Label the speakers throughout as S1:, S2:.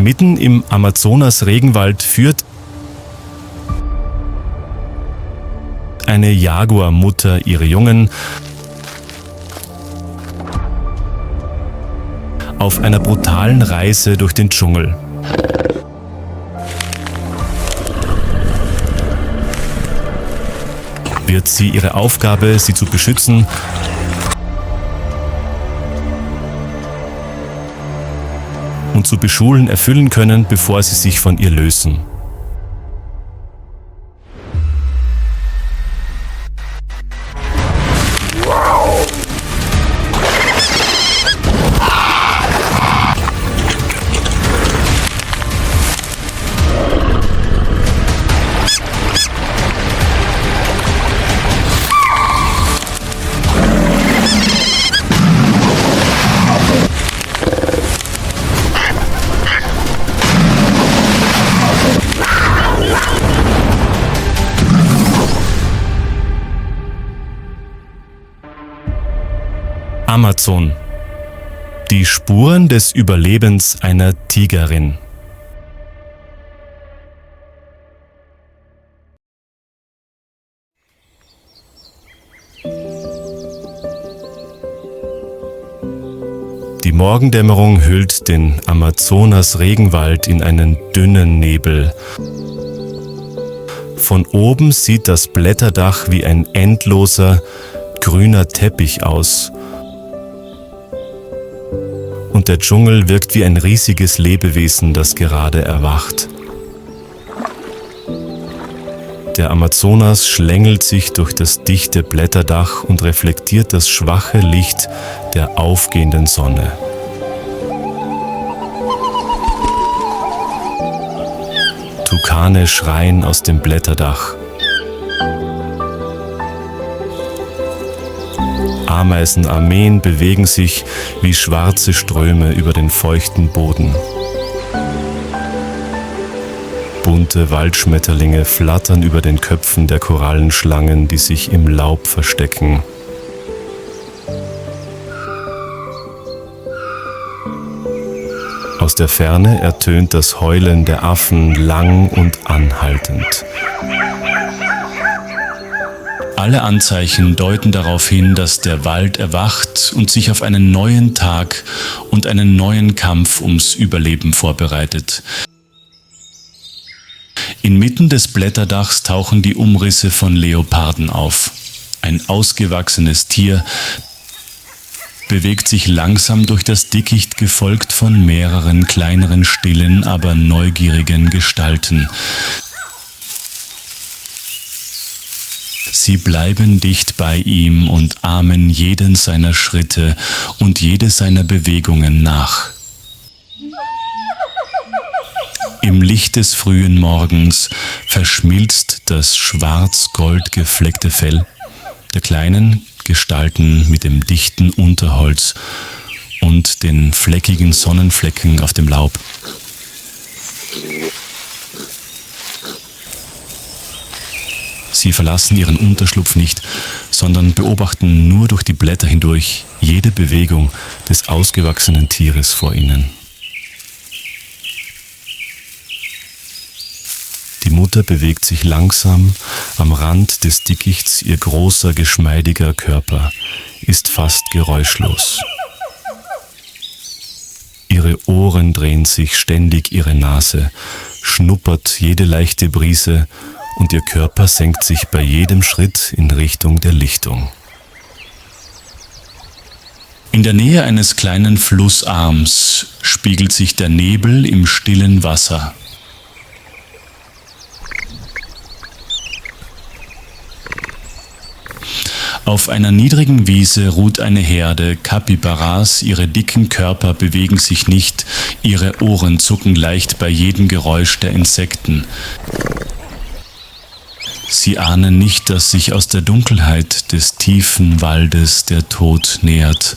S1: Mitten im Amazonas-Regenwald führt eine Jaguarmutter ihre Jungen auf einer brutalen Reise durch den Dschungel. Wird sie ihre Aufgabe, sie zu beschützen, und zu beschulen, erfüllen können, bevor sie sich von ihr lösen. Amazon. Die Spuren des Überlebens einer Tigerin. Die Morgendämmerung hüllt den Amazonas-Regenwald in einen dünnen Nebel. Von oben sieht das Blätterdach wie ein endloser, grüner Teppich aus. Und der Dschungel wirkt wie ein riesiges Lebewesen, das gerade erwacht. Der Amazonas schlängelt sich durch das dichte Blätterdach und reflektiert das schwache Licht der aufgehenden Sonne. Tukane schreien aus dem Blätterdach. Ameisenarmeen bewegen sich wie schwarze Ströme über den feuchten Boden. Bunte Waldschmetterlinge flattern über den Köpfen der Korallenschlangen, die sich im Laub verstecken. Aus der Ferne ertönt das Heulen der Affen lang und anhaltend. Alle Anzeichen deuten darauf hin, dass der Wald erwacht und sich auf einen neuen Tag und einen neuen Kampf ums Überleben vorbereitet. Inmitten des Blätterdachs tauchen die Umrisse von Leoparden auf. Ein ausgewachsenes Tier bewegt sich langsam durch das Dickicht, gefolgt von mehreren kleineren, stillen, aber neugierigen Gestalten. Sie bleiben dicht bei ihm und ahmen jeden seiner Schritte und jede seiner Bewegungen nach. Im Licht des frühen Morgens verschmilzt das schwarz-gold gefleckte Fell der kleinen Gestalten mit dem dichten Unterholz und den fleckigen Sonnenflecken auf dem Laub. Sie verlassen ihren Unterschlupf nicht, sondern beobachten nur durch die Blätter hindurch jede Bewegung des ausgewachsenen Tieres vor ihnen. Die Mutter bewegt sich langsam am Rand des Dickichts, ihr großer, geschmeidiger Körper ist fast geräuschlos. Ihre Ohren drehen sich ständig, ihre Nase schnuppert jede leichte Brise und ihr Körper senkt sich bei jedem Schritt in Richtung der Lichtung. In der Nähe eines kleinen Flussarms spiegelt sich der Nebel im stillen Wasser. Auf einer niedrigen Wiese ruht eine Herde Kapibaras, ihre dicken Körper bewegen sich nicht, ihre Ohren zucken leicht bei jedem Geräusch der Insekten. Sie ahnen nicht, dass sich aus der Dunkelheit des tiefen Waldes der Tod nähert.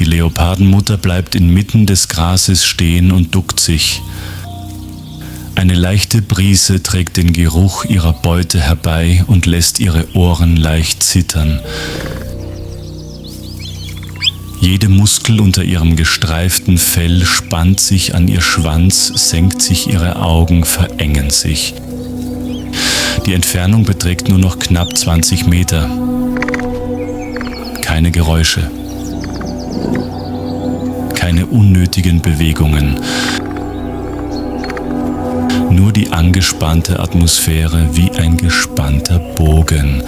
S1: Die Leopardenmutter bleibt inmitten des Grases stehen und duckt sich. Eine leichte Brise trägt den Geruch ihrer Beute herbei und lässt ihre Ohren leicht zittern. Jede Muskel unter ihrem gestreiften Fell spannt sich an ihr Schwanz, senkt sich ihre Augen, verengen sich. Die Entfernung beträgt nur noch knapp 20 Meter. Keine Geräusche. Keine unnötigen Bewegungen. Nur die angespannte Atmosphäre wie ein gespannter Bogen.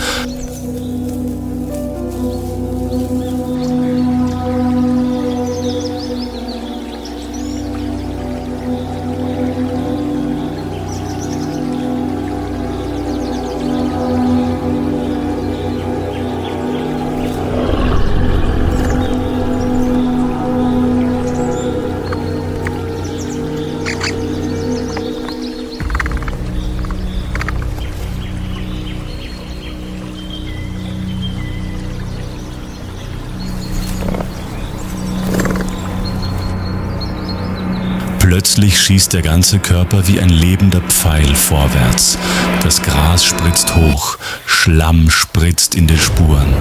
S1: Plötzlich schießt der ganze Körper wie ein lebender Pfeil vorwärts. Das Gras spritzt hoch, Schlamm spritzt in die Spuren.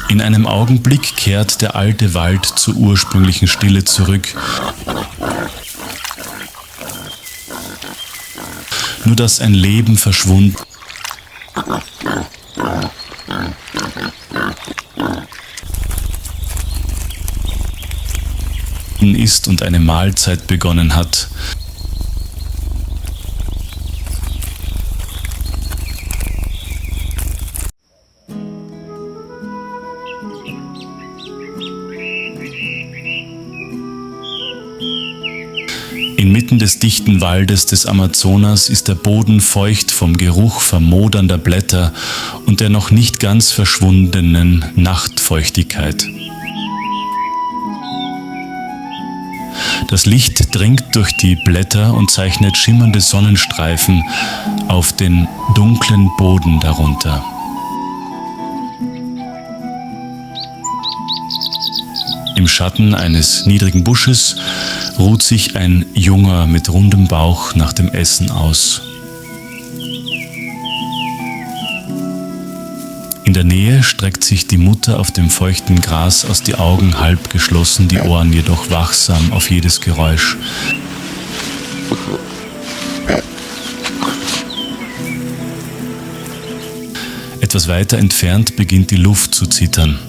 S1: In einem Augenblick kehrt der alte Wald zur ursprünglichen Stille zurück. Nur dass ein Leben verschwunden ist und eine Mahlzeit begonnen hat. Inmitten des dichten Waldes des Amazonas ist der Boden feucht vom Geruch vermodernder Blätter und der noch nicht ganz verschwundenen Nachtfeuchtigkeit. Das Licht dringt durch die Blätter und zeichnet schimmernde Sonnenstreifen auf den dunklen Boden darunter. Im Schatten eines niedrigen Busches ruht sich ein Junger mit rundem Bauch nach dem Essen aus. In der Nähe streckt sich die Mutter auf dem feuchten Gras aus, die Augen halb geschlossen, die Ohren jedoch wachsam auf jedes Geräusch. Etwas weiter entfernt beginnt die Luft zu zittern.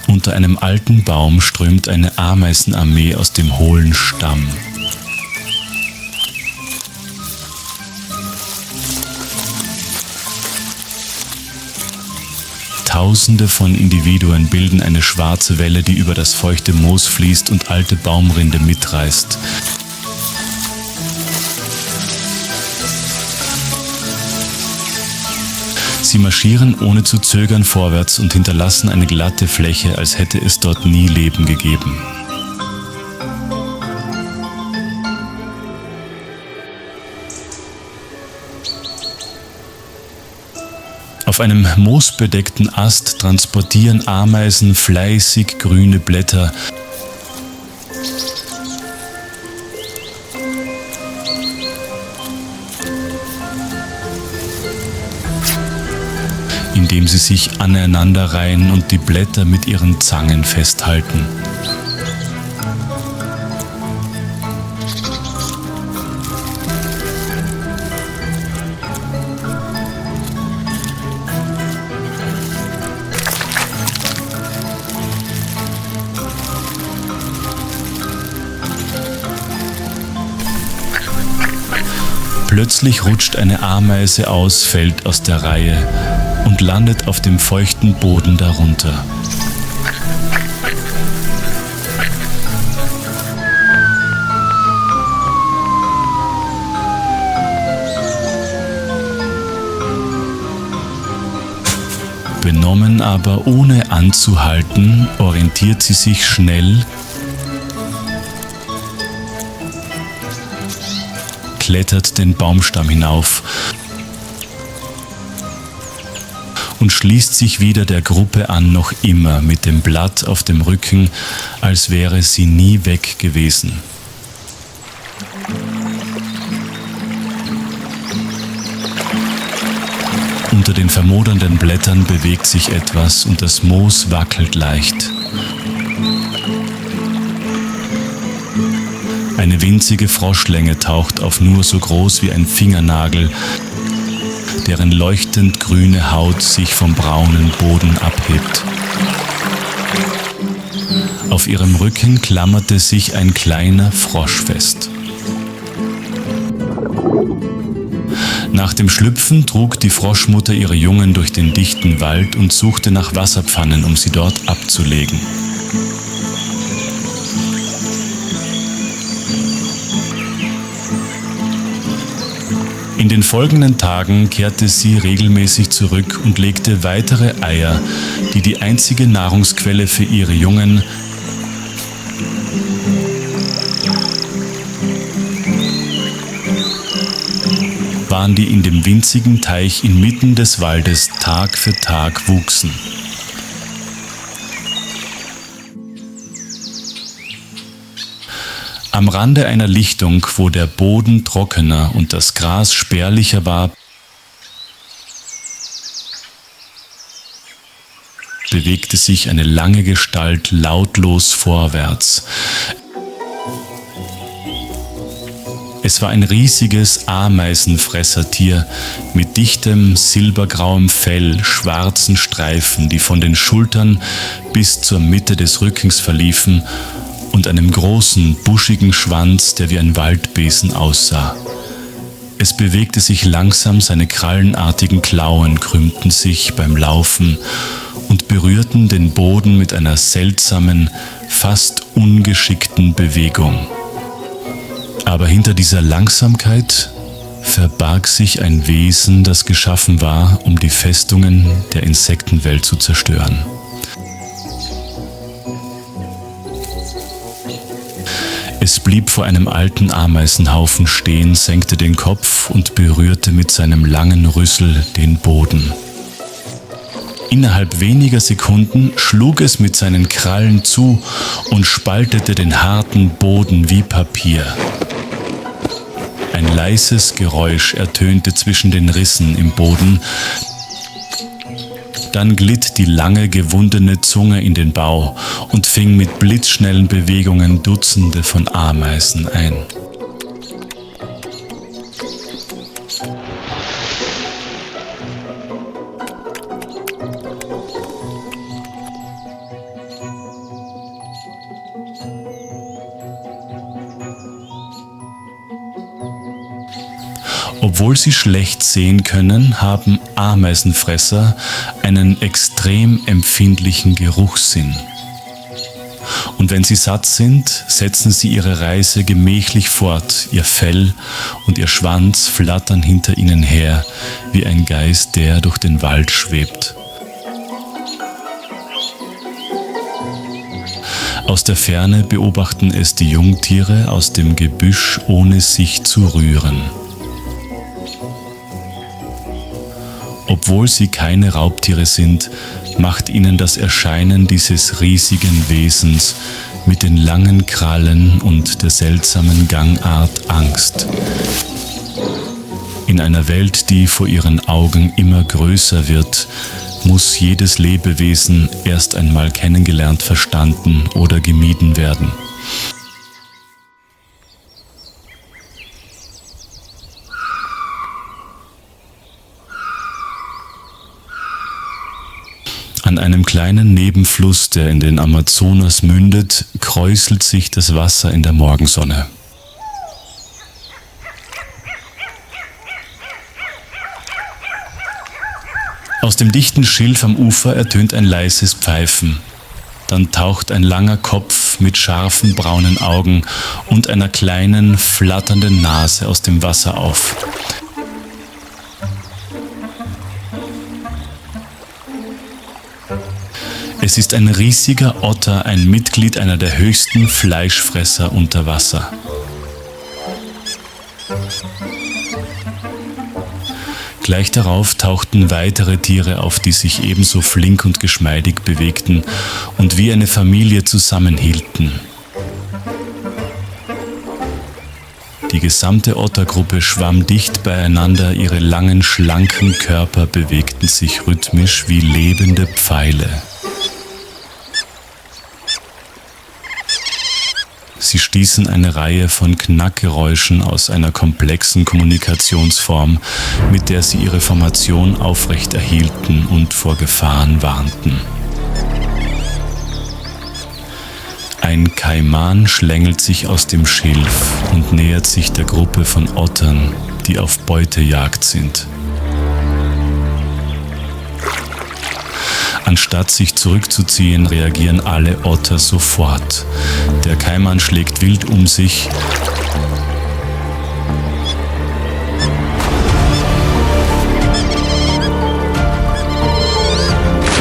S1: Unter einem alten Baum strömt eine Ameisenarmee aus dem hohlen Stamm. Tausende von Individuen bilden eine schwarze Welle, die über das feuchte Moos fließt und alte Baumrinde mitreißt. Sie marschieren ohne zu zögern vorwärts und hinterlassen eine glatte Fläche, als hätte es dort nie Leben gegeben. Auf einem moosbedeckten Ast transportieren Ameisen fleißig grüne Blätter. Indem sie sich aneinanderreihen und die Blätter mit ihren Zangen festhalten. Plötzlich rutscht eine Ameise aus, fällt aus der Reihe. und landet auf dem feuchten Boden darunter. Benommen, aber ohne anzuhalten, orientiert sie sich schnell, klettert den Baumstamm hinauf und schließt sich wieder der Gruppe an, noch immer mit dem Blatt auf dem Rücken, als wäre sie nie weg gewesen. Unter den vermodernden Blättern bewegt sich etwas und das Moos wackelt leicht. Eine winzige Froschlänge taucht auf nur so groß wie ein Fingernagel, deren leuchtend grüne Haut sich vom braunen Boden abhebt. Auf ihrem Rücken klammerte sich ein kleiner Frosch fest. Nach dem Schlüpfen trug die Froschmutter ihre Jungen durch den dichten Wald und suchte nach Wasserpfannen, um sie dort abzulegen. In den folgenden Tagen kehrte sie regelmäßig zurück und legte weitere Eier, die die einzige Nahrungsquelle für ihre Jungen waren, die in dem winzigen Teich inmitten des Waldes Tag für Tag wuchsen. Am Rande einer Lichtung, wo der Boden trockener und das Gras spärlicher war, bewegte sich eine lange Gestalt lautlos vorwärts. Es war ein riesiges Ameisenfressertier mit dichtem, silbergrauem Fell, schwarzen Streifen, die von den Schultern bis zur Mitte des Rückens verliefen, und einem großen, buschigen Schwanz, der wie ein Waldbesen aussah. Es bewegte sich langsam, seine krallenartigen Klauen krümmten sich beim Laufen und berührten den Boden mit einer seltsamen, fast ungeschickten Bewegung. Aber hinter dieser Langsamkeit verbarg sich ein Wesen, das geschaffen war, um die Festungen der Insektenwelt zu zerstören. Es blieb vor einem alten Ameisenhaufen stehen, senkte den Kopf und berührte mit seinem langen Rüssel den Boden. Innerhalb weniger Sekunden schlug es mit seinen Krallen zu und spaltete den harten Boden wie Papier. Ein leises Geräusch ertönte zwischen den Rissen im Boden. Dann glitt die lange, gewundene Zunge in den Bau und fing mit blitzschnellen Bewegungen Dutzende von Ameisen ein. Obwohl sie schlecht sehen können, haben Ameisenfresser einen extrem empfindlichen Geruchssinn. Und wenn sie satt sind, setzen sie ihre Reise gemächlich fort. Ihr Fell und ihr Schwanz flattern hinter ihnen her, wie ein Geist, der durch den Wald schwebt. Aus der Ferne beobachten es die Jungtiere aus dem Gebüsch, ohne sich zu rühren. Obwohl sie keine Raubtiere sind, macht ihnen das Erscheinen dieses riesigen Wesens mit den langen Krallen und der seltsamen Gangart Angst. In einer Welt, die vor ihren Augen immer größer wird, muss jedes Lebewesen erst einmal kennengelernt, verstanden oder gemieden werden. An einem kleinen Nebenfluss, der in den Amazonas mündet, kräuselt sich das Wasser in der Morgensonne. Aus dem dichten Schilf am Ufer ertönt ein leises Pfeifen. Dann taucht ein langer Kopf mit scharfen braunen Augen und einer kleinen, flatternden Nase aus dem Wasser auf. Es ist ein riesiger Otter, ein Mitglied einer der höchsten Fleischfresser unter Wasser. Gleich darauf tauchten weitere Tiere auf, die sich ebenso flink und geschmeidig bewegten und wie eine Familie zusammenhielten. Die gesamte Ottergruppe schwamm dicht beieinander, ihre langen, schlanken Körper bewegten sich rhythmisch wie lebende Pfeile. Sie stießen eine Reihe von Knackgeräuschen aus einer komplexen Kommunikationsform, mit der sie ihre Formation aufrechterhielten und vor Gefahren warnten. Ein Kaiman schlängelt sich aus dem Schilf und nähert sich der Gruppe von Ottern, die auf Beutejagd sind. Anstatt sich zurückzuziehen, reagieren alle Otter sofort. Der Kaiman schlägt wild um sich.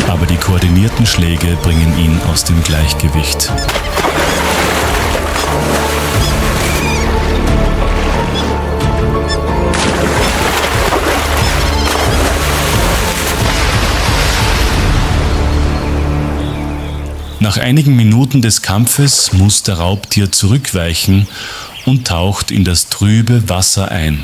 S1: Aber die koordinierten Schläge bringen ihn aus dem Gleichgewicht. Nach einigen Minuten des Kampfes muss der Raubtier zurückweichen und taucht in das trübe Wasser ein.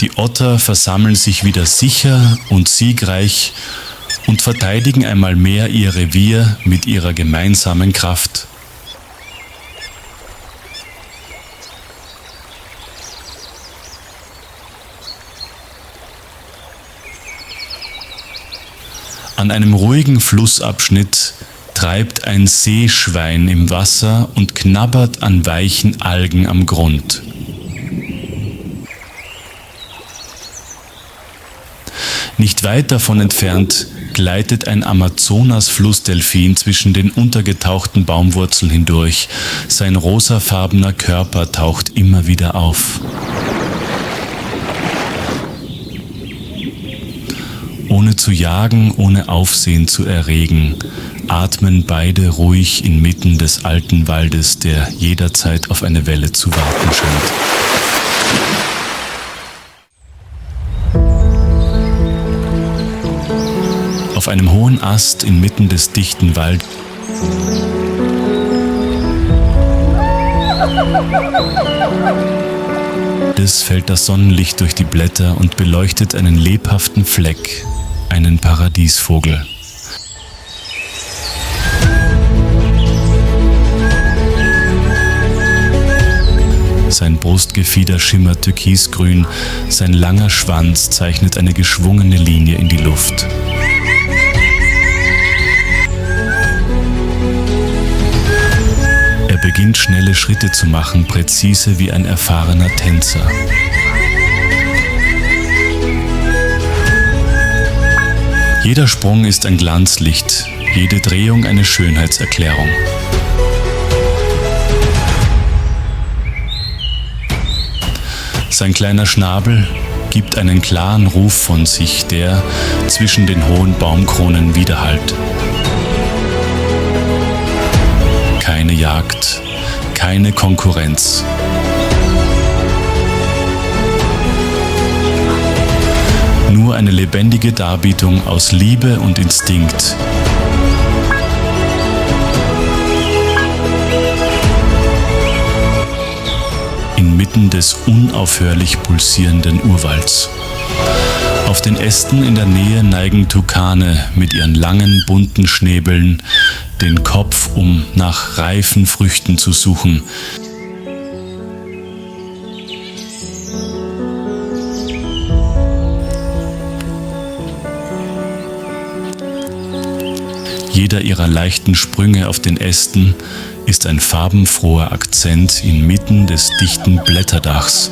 S1: Die Otter versammeln sich wieder sicher und siegreich und verteidigen einmal mehr ihr Revier mit ihrer gemeinsamen Kraft. An einem ruhigen Flussabschnitt treibt ein Seeschwein im Wasser und knabbert an weichen Algen am Grund. Nicht weit davon entfernt gleitet ein Amazonas-Flussdelfin zwischen den untergetauchten Baumwurzeln hindurch. Sein rosafarbener Körper taucht immer wieder auf. Ohne zu jagen, ohne Aufsehen zu erregen, atmen beide ruhig inmitten des alten Waldes, der jederzeit auf eine Welle zu warten scheint. Auf einem hohen Ast inmitten des dichten Waldes fällt das Sonnenlicht durch die Blätter und beleuchtet einen lebhaften Fleck, einen Paradiesvogel. Sein Brustgefieder schimmert türkisgrün, sein langer Schwanz zeichnet eine geschwungene Linie in die Luft. Er beginnt schnelle Schritte zu machen, präzise wie ein erfahrener Tänzer. Jeder Sprung ist ein Glanzlicht, jede Drehung eine Schönheitserklärung. Sein kleiner Schnabel gibt einen klaren Ruf von sich, der zwischen den hohen Baumkronen widerhallt. Keine Jagd, keine Konkurrenz. Nur eine lebendige Darbietung aus Liebe und Instinkt. Inmitten des unaufhörlich pulsierenden Urwalds. Auf den Ästen in der Nähe neigen Tukane mit ihren langen, bunten Schnäbeln den Kopf, um nach reifen Früchten zu suchen. Jeder ihrer leichten Sprünge auf den Ästen ist ein farbenfroher Akzent inmitten des dichten Blätterdachs.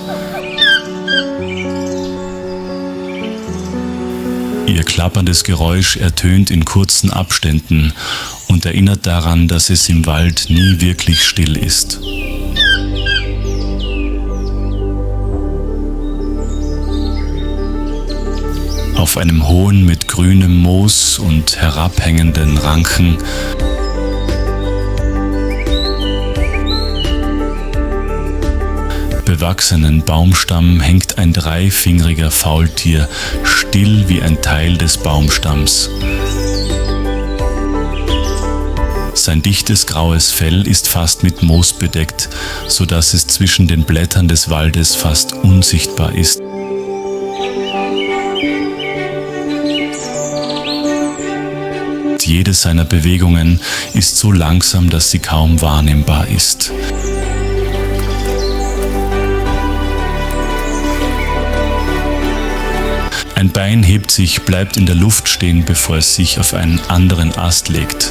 S1: Ihr klapperndes Geräusch ertönt in kurzen Abständen und erinnert daran, dass es im Wald nie wirklich still ist. Auf einem hohen mit grünem Moos und herabhängenden Ranken bewachsenen Baumstamm hängt ein dreifingeriger Faultier, still wie ein Teil des Baumstamms. Sein dichtes graues Fell ist fast mit Moos bedeckt, so dass es zwischen den Blättern des Waldes fast unsichtbar ist. Jede seiner Bewegungen ist so langsam, dass sie kaum wahrnehmbar ist. Ein Bein hebt sich, bleibt in der Luft stehen, bevor es sich auf einen anderen Ast legt.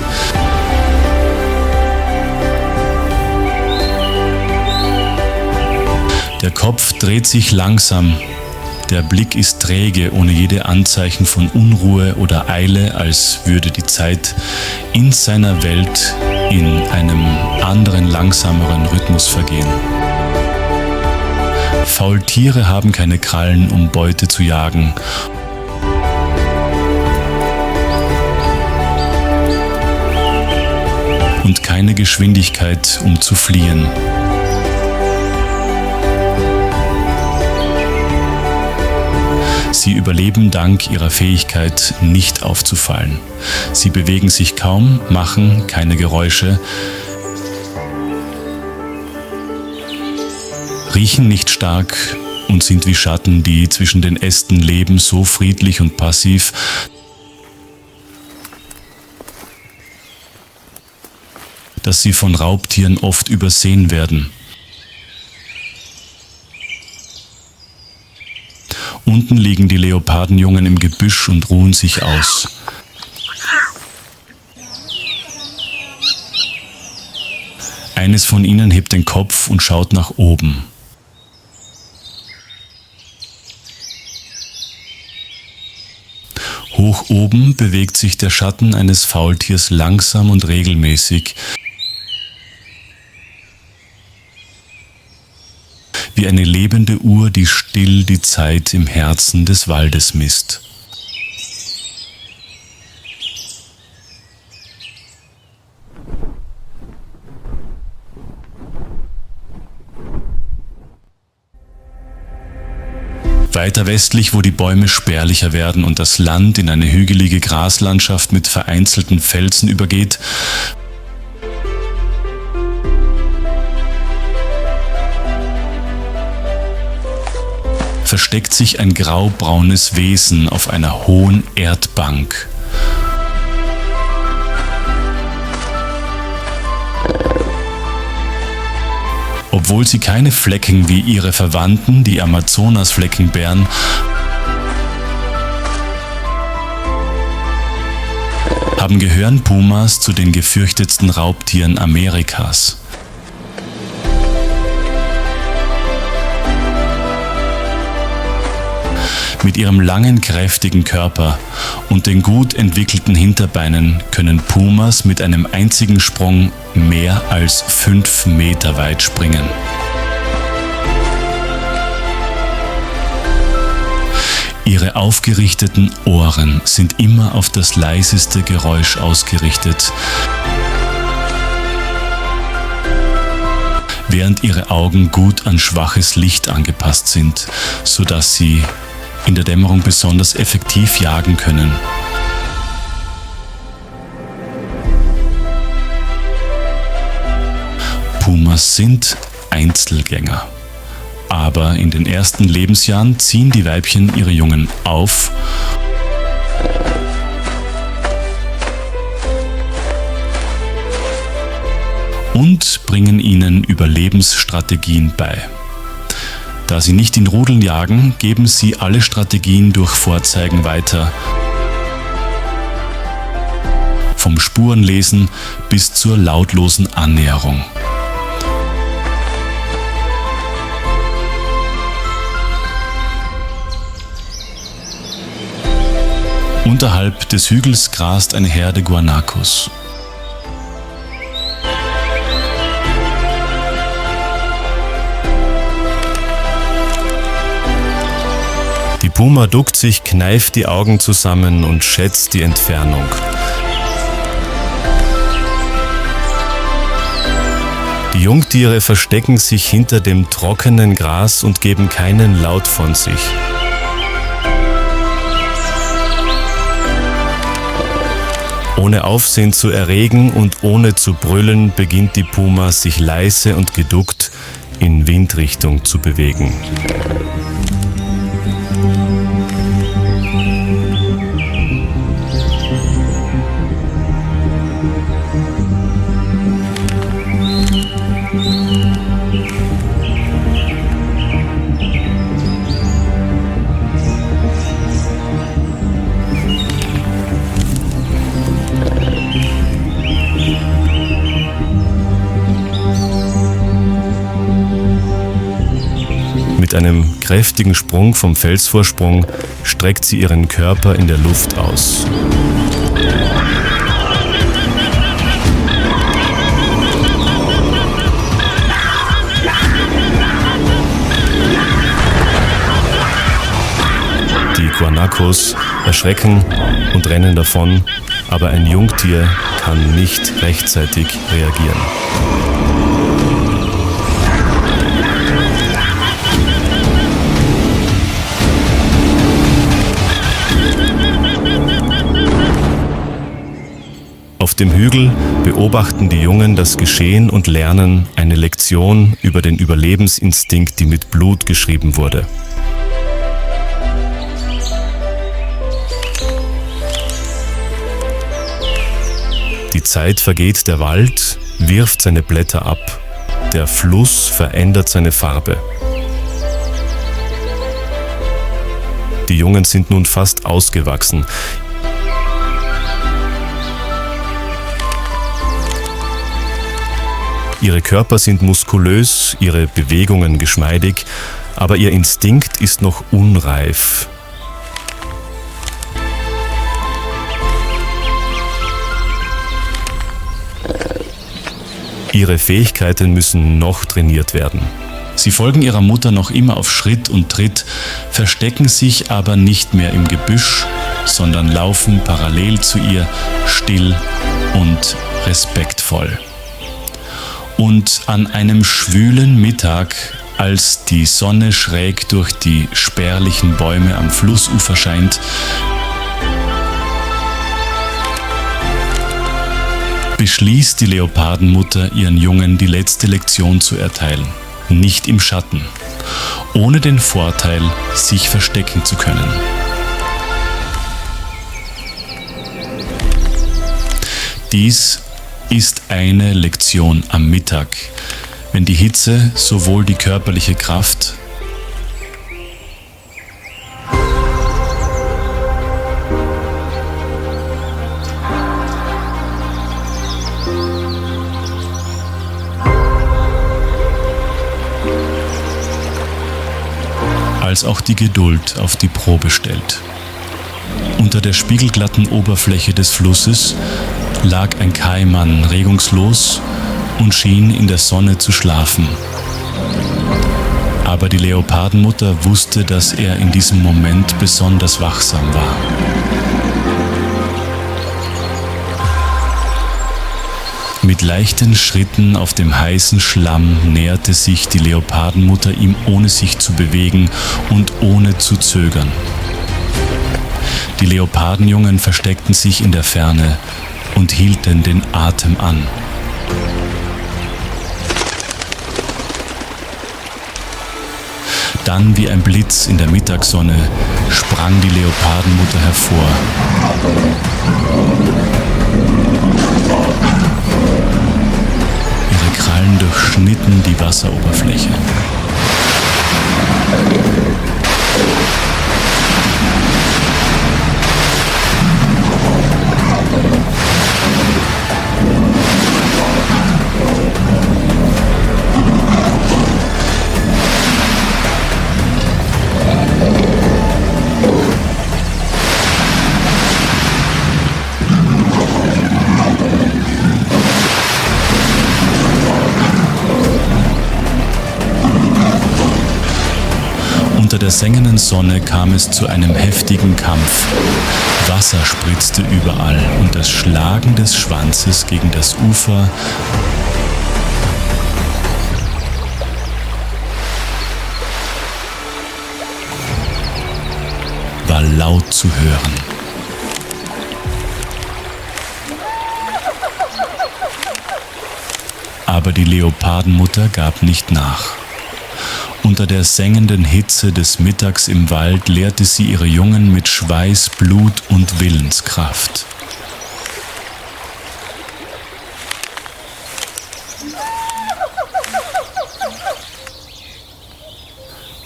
S1: Der Kopf dreht sich langsam. Der Blick ist träge, ohne jede Anzeichen von Unruhe oder Eile, als würde die Zeit in seiner Welt in einem anderen, langsameren Rhythmus vergehen. Faultiere haben keine Krallen, um Beute zu jagen. Und keine Geschwindigkeit, um zu fliehen. Sie überleben dank ihrer Fähigkeit, nicht aufzufallen. Sie bewegen sich kaum, machen keine Geräusche, riechen nicht stark und sind wie Schatten, die zwischen den Ästen leben, so friedlich und passiv, dass sie von Raubtieren oft übersehen werden. Unten liegen die Leopardenjungen im Gebüsch und ruhen sich aus. Eines von ihnen hebt den Kopf und schaut nach oben. Hoch oben bewegt sich der Schatten eines Faultiers langsam und regelmäßig, wie eine lebende Uhr, die still die Zeit im Herzen des Waldes misst. Weiter westlich, wo die Bäume spärlicher werden und das Land in eine hügelige Graslandschaft mit vereinzelten Felsen übergeht, versteckt sich ein graubraunes Wesen auf einer hohen Erdbank. Obwohl sie keine Flecken wie ihre Verwandten, die Amazonasfleckenbären, gehören Pumas zu den gefürchtetsten Raubtieren Amerikas. Mit ihrem langen, kräftigen Körper und den gut entwickelten Hinterbeinen können Pumas mit einem einzigen Sprung mehr als 5 Meter weit springen. Ihre aufgerichteten Ohren sind immer auf das leiseste Geräusch ausgerichtet, während ihre Augen gut an schwaches Licht angepasst sind, sodass sie in der Dämmerung besonders effektiv jagen können. Pumas sind Einzelgänger. Aber in den ersten Lebensjahren ziehen die Weibchen ihre Jungen auf und bringen ihnen Überlebensstrategien bei. Da sie nicht in Rudeln jagen, geben sie alle Strategien durch Vorzeigen weiter. Vom Spurenlesen bis zur lautlosen Annäherung. Unterhalb des Hügels grast eine Herde Guanacos. Die Puma duckt sich, kneift die Augen zusammen und schätzt die Entfernung. Die Jungtiere verstecken sich hinter dem trockenen Gras und geben keinen Laut von sich. Ohne Aufsehen zu erregen und ohne zu brüllen, beginnt die Puma, sich leise und geduckt in Windrichtung zu bewegen. Mit einem kräftigen Sprung vom Felsvorsprung streckt sie ihren Körper in der Luft aus. Die Guanacos erschrecken und rennen davon, aber ein Jungtier kann nicht rechtzeitig reagieren. Auf dem Hügel beobachten die Jungen das Geschehen und lernen eine Lektion über den Überlebensinstinkt, die mit Blut geschrieben wurde. Die Zeit vergeht, der Wald wirft seine Blätter ab, der Fluss verändert seine Farbe. Die Jungen sind nun fast ausgewachsen. Ihre Körper sind muskulös, ihre Bewegungen geschmeidig, aber ihr Instinkt ist noch unreif. Ihre Fähigkeiten müssen noch trainiert werden. Sie folgen ihrer Mutter noch immer auf Schritt und Tritt, verstecken sich aber nicht mehr im Gebüsch, sondern laufen parallel zu ihr, still und respektvoll. Und an einem schwülen Mittag, als die Sonne schräg durch die spärlichen Bäume am Flussufer scheint, beschließt die Leopardenmutter, ihren Jungen die letzte Lektion zu erteilen. Nicht im Schatten, ohne den Vorteil, sich verstecken zu können. Dies ist eine Lektion am Mittag, wenn die Hitze sowohl die körperliche Kraft als auch die Geduld auf die Probe stellt. Unter der spiegelglatten Oberfläche des Flusses lag ein Kaiman regungslos und schien in der Sonne zu schlafen. Aber die Leopardenmutter wusste, dass er in diesem Moment besonders wachsam war. Mit leichten Schritten auf dem heißen Schlamm näherte sich die Leopardenmutter ihm, ohne sich zu bewegen und ohne zu zögern. Die Leopardenjungen versteckten sich in der Ferne und hielten den Atem an. Dann wie ein Blitz in der Mittagssonne sprang die Leopardenmutter hervor. Ihre Krallen durchschnitten die Wasseroberfläche. Unter der sengenden Sonne kam es zu einem heftigen Kampf. Wasser spritzte überall und das Schlagen des Schwanzes gegen das Ufer war laut zu hören. Aber die Leopardenmutter gab nicht nach. Unter der sengenden Hitze des Mittags im Wald lehrte sie ihre Jungen mit Schweiß, Blut und Willenskraft.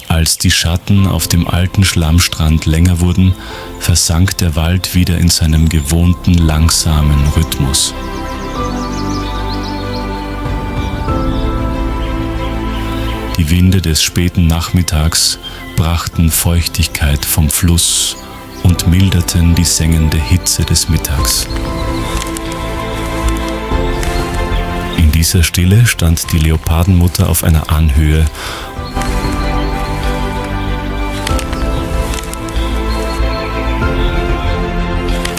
S1: Als die Schatten auf dem alten Schlammstrand länger wurden, versank der Wald wieder in seinem gewohnten langsamen Rhythmus. Die Winde des späten Nachmittags brachten Feuchtigkeit vom Fluss und milderten die sengende Hitze des Mittags. In dieser Stille stand die Leopardenmutter auf einer Anhöhe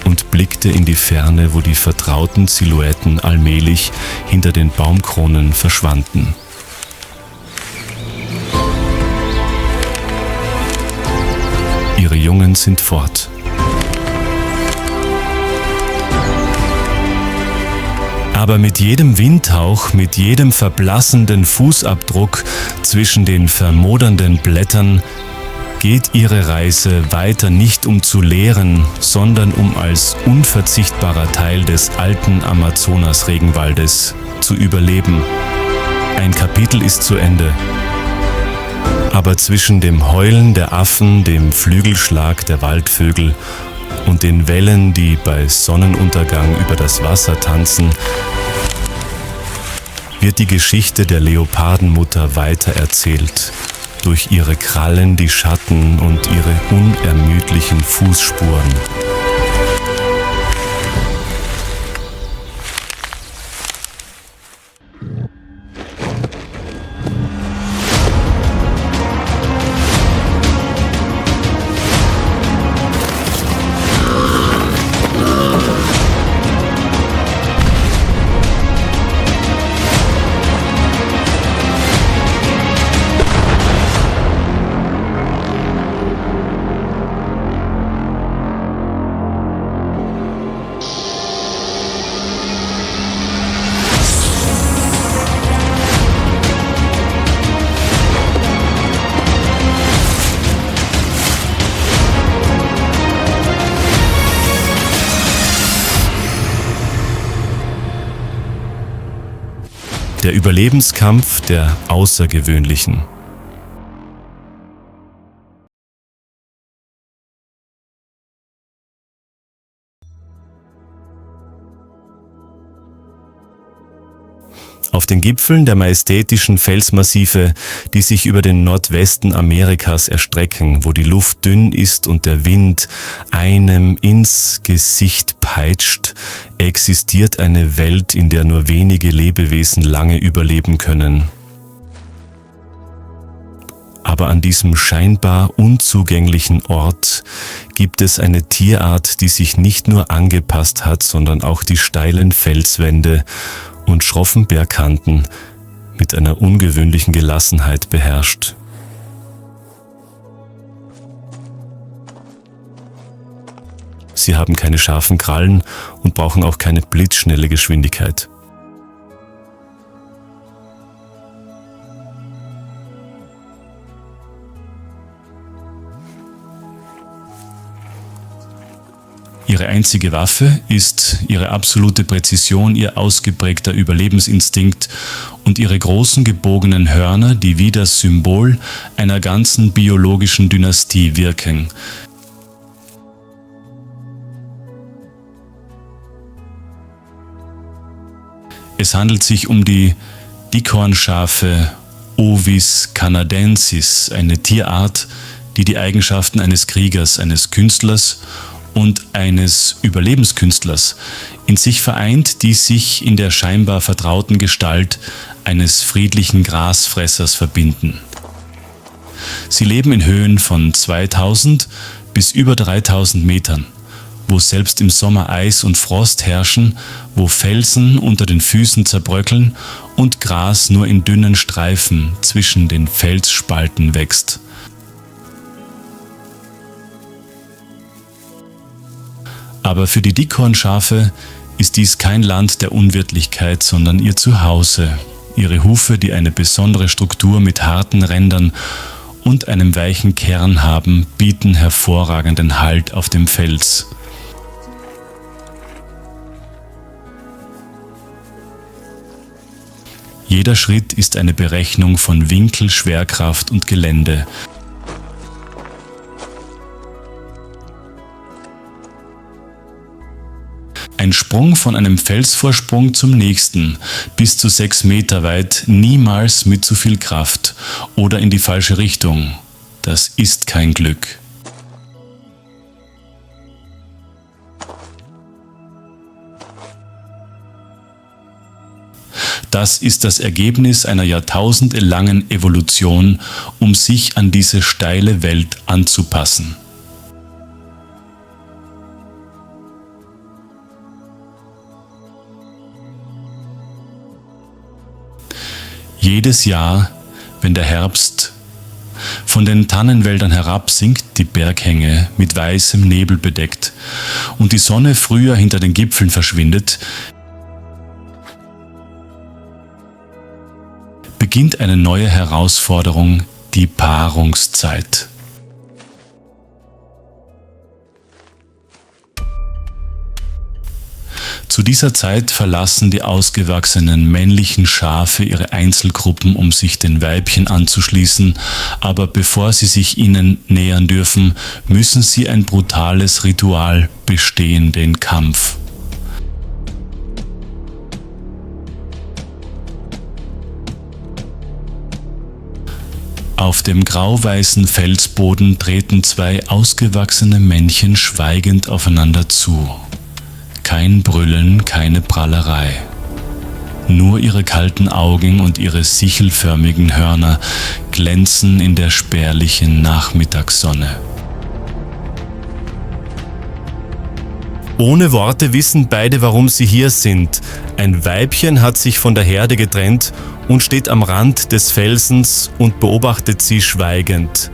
S1: und blickte in die Ferne, wo die vertrauten Silhouetten allmählich hinter den Baumkronen verschwanden. Ihre Jungen sind fort. Aber mit jedem Windhauch, mit jedem verblassenden Fußabdruck zwischen den vermodernden Blättern geht ihre Reise weiter nicht um zu lehren, sondern um als unverzichtbarer Teil des alten Amazonas-Regenwaldes zu überleben. Ein Kapitel ist zu Ende. Aber zwischen dem Heulen der Affen, dem Flügelschlag der Waldvögel und den Wellen, die bei Sonnenuntergang über das Wasser tanzen, wird die Geschichte der Leopardenmutter weitererzählt, durch ihre Krallen, die Schatten und ihre unermüdlichen Fußspuren. Der Überlebenskampf der Außergewöhnlichen. Auf den Gipfeln der majestätischen Felsmassive, die sich über den Nordwesten Amerikas erstrecken, wo die Luft dünn ist und der Wind einem ins Gesicht peitscht, existiert eine Welt, in der nur wenige Lebewesen lange überleben können. Aber an diesem scheinbar unzugänglichen Ort gibt es eine Tierart, die sich nicht nur angepasst hat, sondern auch die steilen Felswände und schroffen Bergkanten mit einer ungewöhnlichen Gelassenheit beherrscht. Sie haben keine scharfen Krallen und brauchen auch keine blitzschnelle Geschwindigkeit. Ihre einzige Waffe ist ihre absolute Präzision, ihr ausgeprägter Überlebensinstinkt und ihre großen gebogenen Hörner, die wie das Symbol einer ganzen biologischen Dynastie wirken. Es handelt sich um die Dickhornschafe Ovis canadensis, eine Tierart, die die Eigenschaften eines Kriegers, eines Künstlers und eines Überlebenskünstlers in sich vereint, die sich in der scheinbar vertrauten Gestalt eines friedlichen Grasfressers verbinden. Sie leben in Höhen von 2000 bis über 3000 Metern, wo selbst im Sommer Eis und Frost herrschen, wo Felsen unter den Füßen zerbröckeln und Gras nur in dünnen Streifen zwischen den Felsspalten wächst. Aber für die Dickhornschafe ist dies kein Land der Unwirtlichkeit, sondern ihr Zuhause. Ihre Hufe, die eine besondere Struktur mit harten Rändern und einem weichen Kern haben, bieten hervorragenden Halt auf dem Fels. Jeder Schritt ist eine Berechnung von Winkel, Schwerkraft und Gelände. Ein Sprung von einem Felsvorsprung zum nächsten, bis zu 6 Meter weit, niemals mit zu viel Kraft oder in die falsche Richtung. Das ist kein Glück. Das ist das Ergebnis einer jahrtausendelangen Evolution, um sich an diese steile Welt anzupassen. Jedes Jahr, wenn der Herbst von den Tannenwäldern herab sinkt, die Berghänge mit weißem Nebel bedeckt und die Sonne früher hinter den Gipfeln verschwindet, beginnt eine neue Herausforderung, die Paarungszeit. Zu dieser Zeit verlassen die ausgewachsenen männlichen Schafe ihre Einzelgruppen, um sich den Weibchen anzuschließen, aber bevor sie sich ihnen nähern dürfen, müssen sie ein brutales Ritual bestehen, den Kampf. Auf dem grau-weißen Felsboden treten 2 ausgewachsene Männchen schweigend aufeinander zu. Kein Brüllen, keine Prahlerei. Nur ihre kalten Augen und ihre sichelförmigen Hörner glänzen in der spärlichen Nachmittagssonne.
S2: Ohne Worte wissen beide, warum sie hier sind. Ein Weibchen hat sich von der Herde getrennt und steht am Rand des Felsens und beobachtet sie schweigend.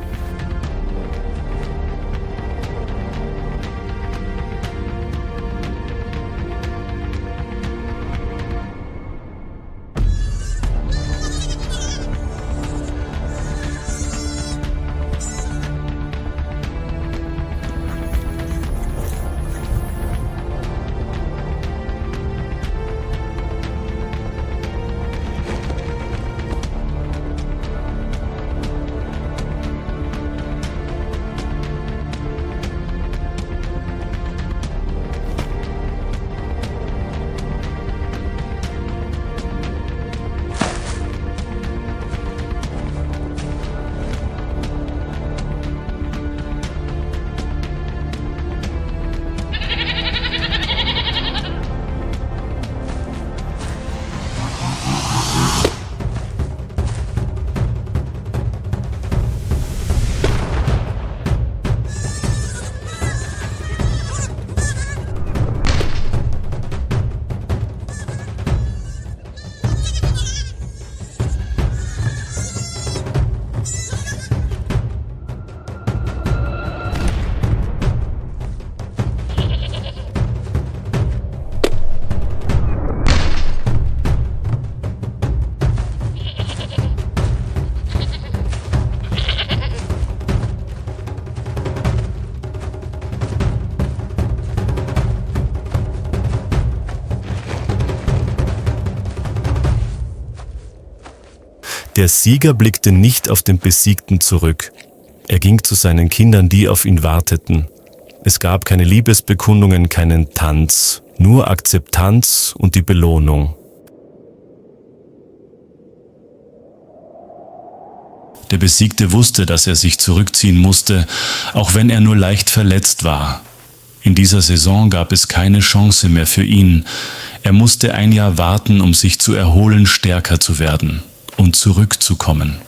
S2: Der Sieger blickte nicht auf den Besiegten zurück. Er ging zu seinen Kindern, die auf ihn warteten. Es gab keine Liebesbekundungen, keinen Tanz, nur Akzeptanz und die Belohnung.
S1: Der Besiegte wusste, dass er sich zurückziehen musste, auch wenn er nur leicht verletzt war. In dieser Saison gab es keine Chance mehr für ihn. Er musste ein Jahr warten, um sich zu erholen, stärker zu werden und zurückzukommen.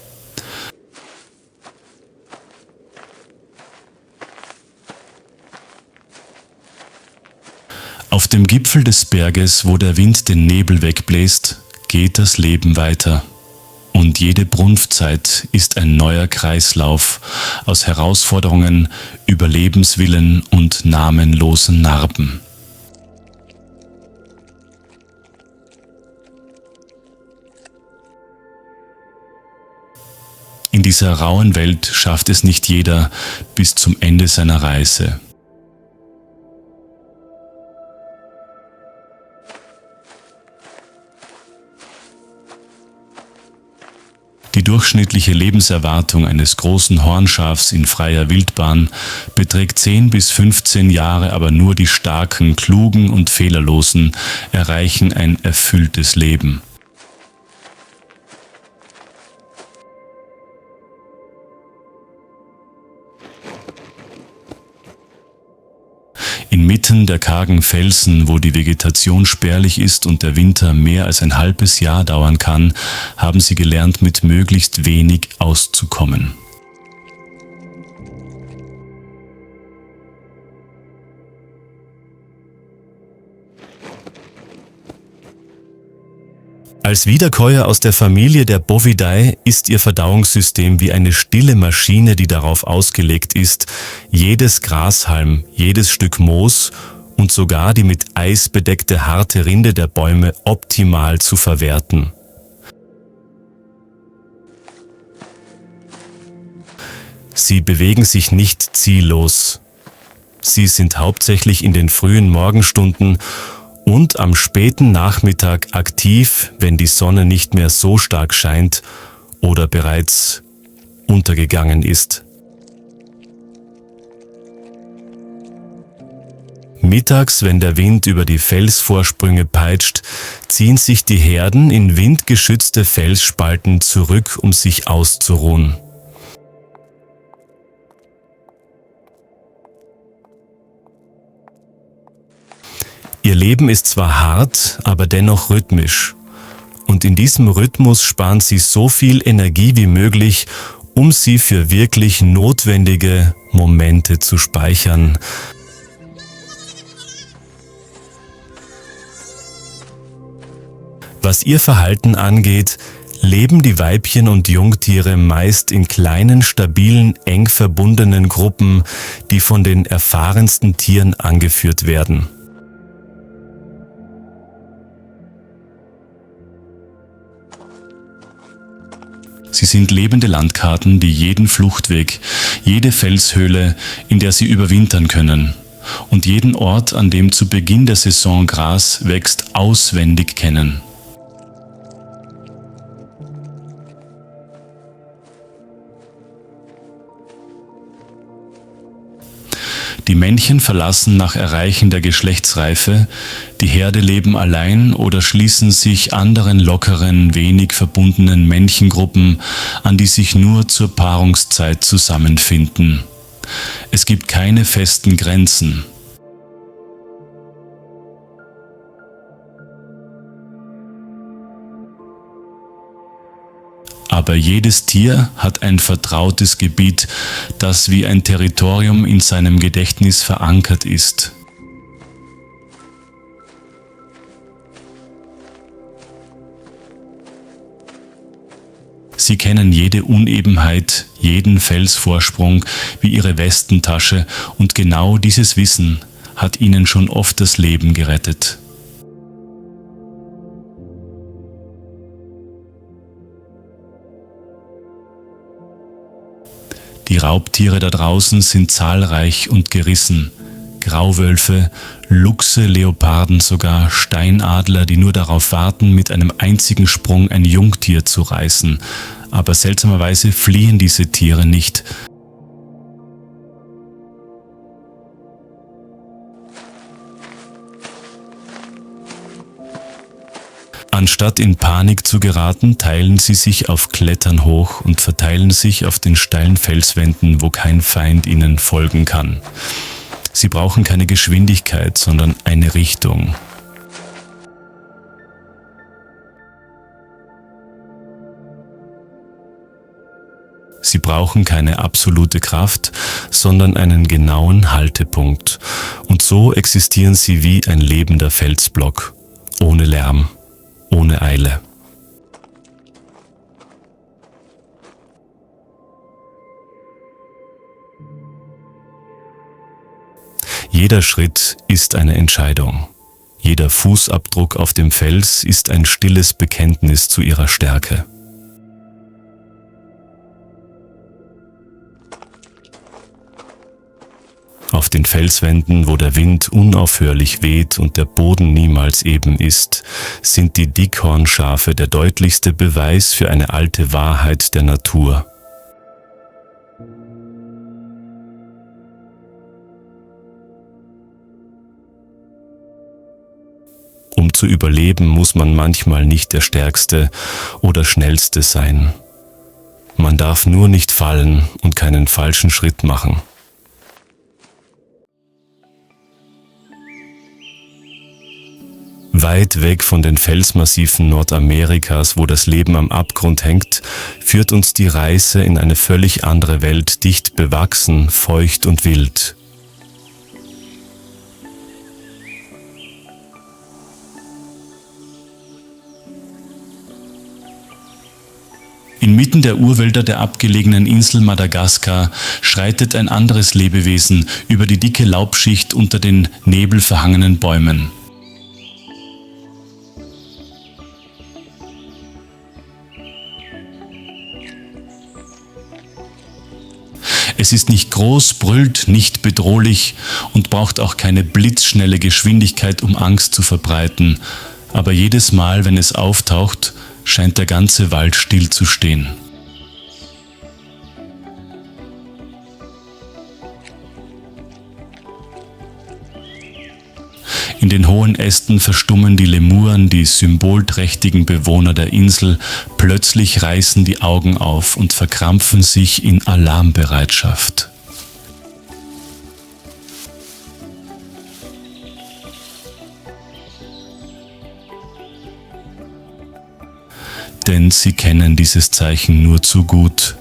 S1: dem Gipfel des Berges, wo der Wind den Nebel wegbläst, geht das Leben weiter. Und jede Brunftzeit ist ein neuer Kreislauf aus Herausforderungen, Überlebenswillen und namenlosen Narben. In dieser rauen Welt schafft es nicht jeder bis zum Ende seiner Reise. Die durchschnittliche Lebenserwartung eines großen Hornschafs in freier Wildbahn beträgt 10 bis 15 Jahre, aber nur die Starken, Klugen und Fehlerlosen erreichen ein erfülltes Leben. Inmitten der kargen Felsen, wo die Vegetation spärlich ist und der Winter mehr als ein halbes Jahr dauern kann, haben sie gelernt, mit möglichst wenig auszukommen.
S2: Als Wiederkäuer aus der Familie der Bovidae ist ihr Verdauungssystem wie eine stille Maschine, die darauf ausgelegt ist, jedes Grashalm, jedes Stück Moos und sogar die mit Eis bedeckte harte Rinde der Bäume optimal zu verwerten. Sie bewegen sich nicht ziellos. Sie sind hauptsächlich in den frühen Morgenstunden und am späten Nachmittag aktiv, wenn die Sonne nicht mehr so stark scheint oder bereits untergegangen ist. Mittags, wenn der Wind über die Felsvorsprünge peitscht, ziehen sich die Herden in windgeschützte Felsspalten zurück, um sich auszuruhen. Ihr Leben ist zwar hart, aber dennoch rhythmisch. Und in diesem Rhythmus sparen sie so viel Energie wie möglich, um sie für wirklich notwendige Momente zu speichern. Was ihr Verhalten angeht, leben die Weibchen und Jungtiere meist in kleinen, stabilen, eng verbundenen Gruppen, die von den erfahrensten Tieren angeführt werden.
S1: Sie sind lebende Landkarten, die jeden Fluchtweg, jede Felshöhle, in der sie überwintern können, und jeden Ort, an dem zu Beginn der Saison Gras wächst, auswendig kennen. Die Männchen verlassen nach Erreichen der Geschlechtsreife, die Herde leben allein oder schließen sich anderen lockeren, wenig verbundenen Männchengruppen an, die sich nur zur Paarungszeit zusammenfinden. Es gibt keine festen Grenzen. Aber jedes Tier hat ein vertrautes Gebiet, das wie ein Territorium in seinem Gedächtnis verankert ist. Sie kennen jede Unebenheit, jeden Felsvorsprung wie ihre Westentasche, und genau dieses Wissen hat ihnen schon oft das Leben gerettet. Die Raubtiere da draußen sind zahlreich und gerissen. Grauwölfe, Luchse, Leoparden, sogar Steinadler, die nur darauf warten, mit einem einzigen Sprung ein Jungtier zu reißen. Aber seltsamerweise fliehen diese Tiere nicht. Anstatt in Panik zu geraten, teilen sie sich auf Klettern hoch und verteilen sich auf den steilen Felswänden, wo kein Feind ihnen folgen kann. Sie brauchen keine Geschwindigkeit, sondern eine Richtung.
S2: Sie brauchen keine absolute Kraft, sondern einen genauen Haltepunkt. Und so existieren sie wie ein lebender Felsblock, ohne Lärm, ohne Eile. Jeder Schritt ist eine Entscheidung. Jeder Fußabdruck auf dem Fels ist ein stilles Bekenntnis zu ihrer Stärke. Auf den Felswänden, wo der Wind unaufhörlich weht und der Boden niemals eben ist, sind die Dickhornschafe der deutlichste Beweis für eine alte Wahrheit der Natur. Um zu überleben, muss man manchmal nicht der Stärkste oder Schnellste sein. Man darf nur nicht fallen und keinen falschen Schritt machen. Weit weg von den Felsmassiven Nordamerikas, wo das Leben am Abgrund hängt, führt uns die Reise in eine völlig andere Welt, dicht bewachsen, feucht und wild.
S1: Inmitten der Urwälder der abgelegenen Insel Madagaskar schreitet ein anderes Lebewesen über die dicke Laubschicht unter den nebelverhangenen Bäumen. Es ist nicht groß, brüllt nicht bedrohlich und braucht auch keine blitzschnelle Geschwindigkeit, um Angst zu verbreiten. Aber jedes Mal, wenn es auftaucht, scheint der ganze Wald still zu stehen. In den hohen Ästen verstummen die Lemuren, die symbolträchtigen Bewohner der Insel. Plötzlich reißen die Augen auf und verkrampfen sich in Alarmbereitschaft. Denn sie kennen dieses Zeichen nur zu gut.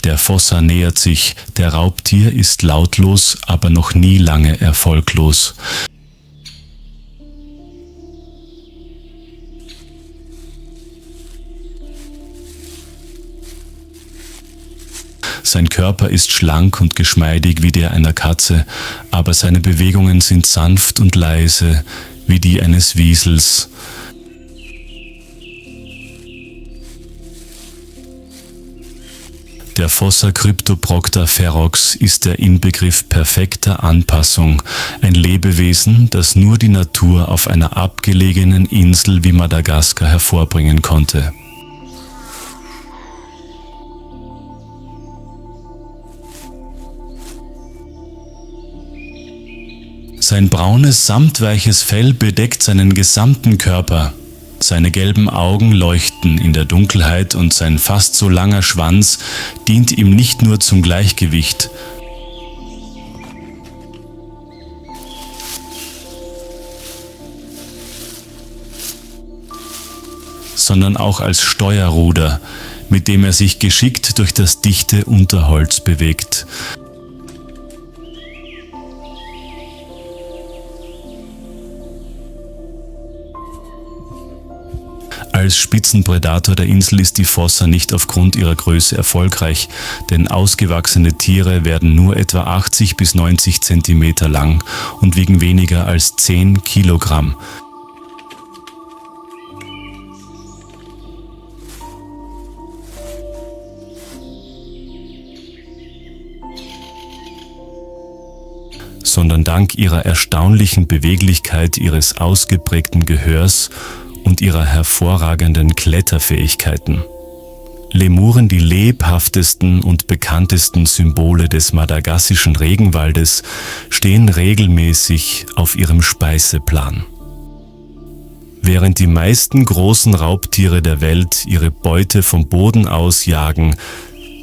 S1: Der Fossa nähert sich, der Raubtier ist lautlos, aber noch nie lange erfolglos. Sein Körper ist schlank und geschmeidig wie der einer Katze, aber seine Bewegungen sind sanft und leise wie die eines Wiesels. Der Fossa Cryptoprocta ferox ist der Inbegriff perfekter Anpassung, ein Lebewesen, das nur die Natur auf einer abgelegenen Insel wie Madagaskar hervorbringen konnte. Sein braunes, samtweiches Fell bedeckt seinen gesamten Körper. Seine gelben Augen leuchten in der Dunkelheit und sein fast so langer Schwanz dient ihm nicht nur zum Gleichgewicht, sondern auch als Steuerruder, mit dem er sich geschickt durch das dichte Unterholz bewegt. Als Spitzenpredator der Insel ist die Fossa nicht aufgrund ihrer Größe erfolgreich, denn ausgewachsene Tiere werden nur etwa 80 bis 90 Zentimeter lang und wiegen weniger als 10 Kilogramm. Sondern dank ihrer erstaunlichen Beweglichkeit, ihres ausgeprägten Gehörs und ihrer hervorragenden Kletterfähigkeiten. Lemuren, die lebhaftesten und bekanntesten Symbole des madagassischen Regenwaldes, stehen regelmäßig auf ihrem Speiseplan. Während die meisten großen Raubtiere der Welt ihre Beute vom Boden aus jagen,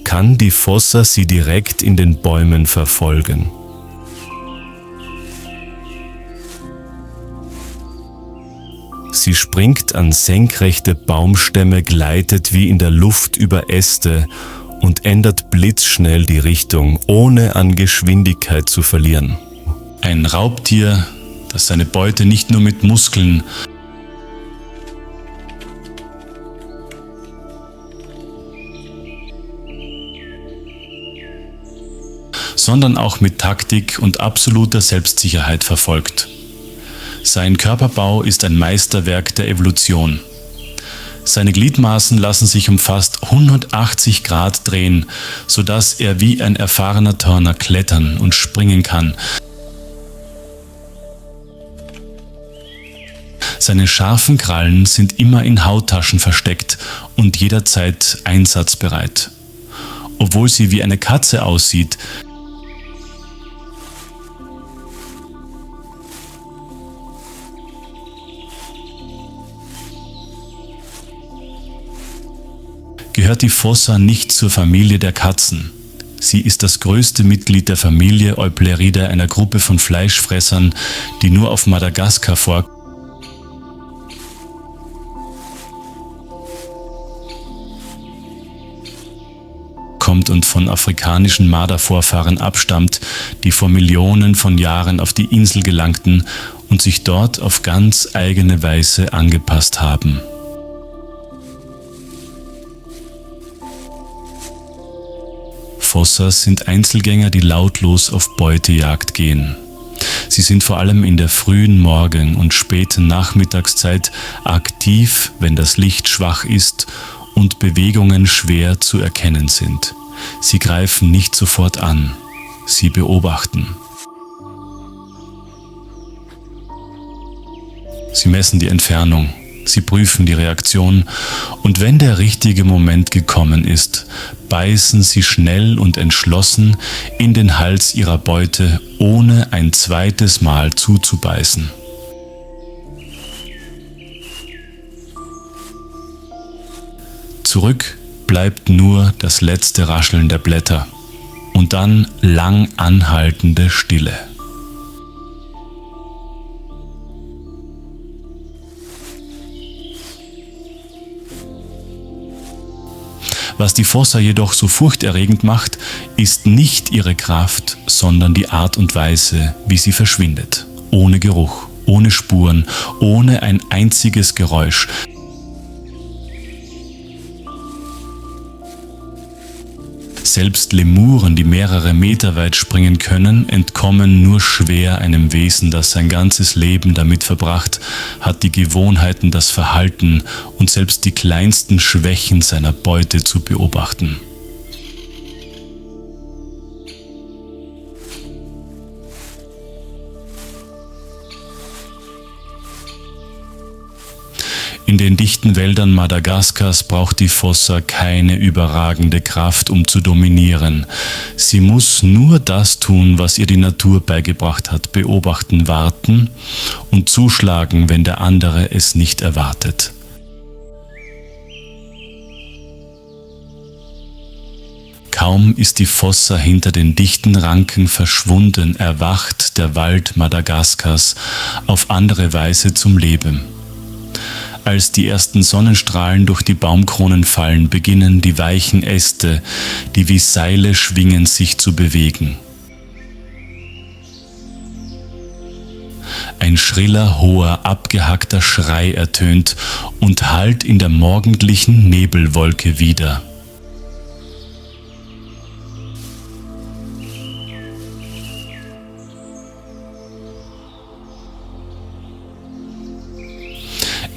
S1: kann die Fossa sie direkt in den Bäumen verfolgen.
S2: Sie springt an senkrechte Baumstämme, gleitet wie in der Luft über Äste und ändert blitzschnell die Richtung, ohne an Geschwindigkeit zu verlieren.
S1: Ein Raubtier, das seine Beute nicht nur mit Muskeln, sondern auch mit Taktik und absoluter Selbstsicherheit verfolgt. Sein Körperbau ist ein Meisterwerk der Evolution. Seine Gliedmaßen lassen sich um fast 180 Grad drehen, sodass er wie ein erfahrener Turner klettern und springen kann. Seine scharfen Krallen sind immer in Hauttaschen versteckt und jederzeit einsatzbereit. Obwohl sie wie eine Katze aussieht, gehört die Fossa nicht zur Familie der Katzen. Sie ist das größte Mitglied der Familie Eupleridae, einer Gruppe von Fleischfressern, die nur auf Madagaskar vorkommt und von afrikanischen Mardervorfahren abstammt, die vor Millionen von Jahren auf die Insel gelangten und sich dort auf ganz eigene Weise angepasst haben. Fossas sind Einzelgänger, die lautlos auf Beutejagd gehen. Sie sind vor allem in der frühen Morgen- und späten Nachmittagszeit aktiv, wenn das Licht schwach ist und Bewegungen schwer zu erkennen sind. Sie greifen nicht sofort an, sie beobachten. Sie messen die Entfernung, sie prüfen die Reaktion und wenn der richtige Moment gekommen ist, beißen sie schnell und entschlossen in den Hals ihrer Beute, ohne ein zweites Mal zuzubeißen. Zurück bleibt nur das letzte Rascheln der Blätter und dann lang anhaltende Stille. Was die Fossa jedoch so furchterregend macht, ist nicht ihre Kraft, sondern die Art und Weise, wie sie verschwindet. Ohne Geruch, ohne Spuren, ohne ein einziges Geräusch. Selbst Lemuren, die mehrere Meter weit springen können, entkommen nur schwer einem Wesen, das sein ganzes Leben damit verbracht hat, die Gewohnheiten, das Verhalten und selbst die kleinsten Schwächen seiner Beute zu beobachten. In den dichten Wäldern Madagaskars braucht die Fossa keine überragende Kraft, um zu dominieren. Sie muss nur das tun, was ihr die Natur beigebracht hat: beobachten, warten und zuschlagen, wenn der andere es nicht erwartet. Kaum ist die Fossa hinter den dichten Ranken verschwunden, erwacht der Wald Madagaskars auf andere Weise zum Leben. Als die ersten Sonnenstrahlen durch die Baumkronen fallen, beginnen die weichen Äste, die wie Seile schwingen, sich zu bewegen. Ein schriller, hoher, abgehackter Schrei ertönt und hallt in der morgendlichen Nebelwolke wider.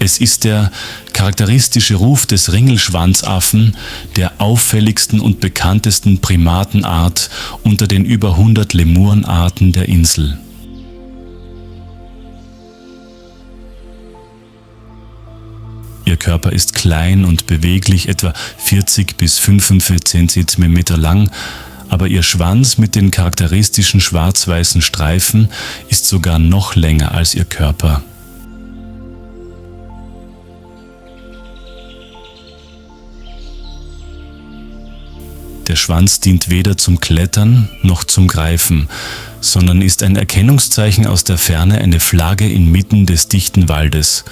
S1: Es ist der charakteristische Ruf des Ringelschwanzaffen, der auffälligsten und bekanntesten Primatenart unter den über 100 Lemurenarten der Insel. Ihr Körper ist klein und beweglich, etwa 40 bis 45 cm lang, aber ihr Schwanz mit den charakteristischen schwarz-weißen Streifen ist sogar noch länger als ihr Körper. Der Schwanz dient weder zum Klettern noch zum Greifen, sondern ist ein Erkennungszeichen aus der Ferne, eine Flagge inmitten des dichten Waldes.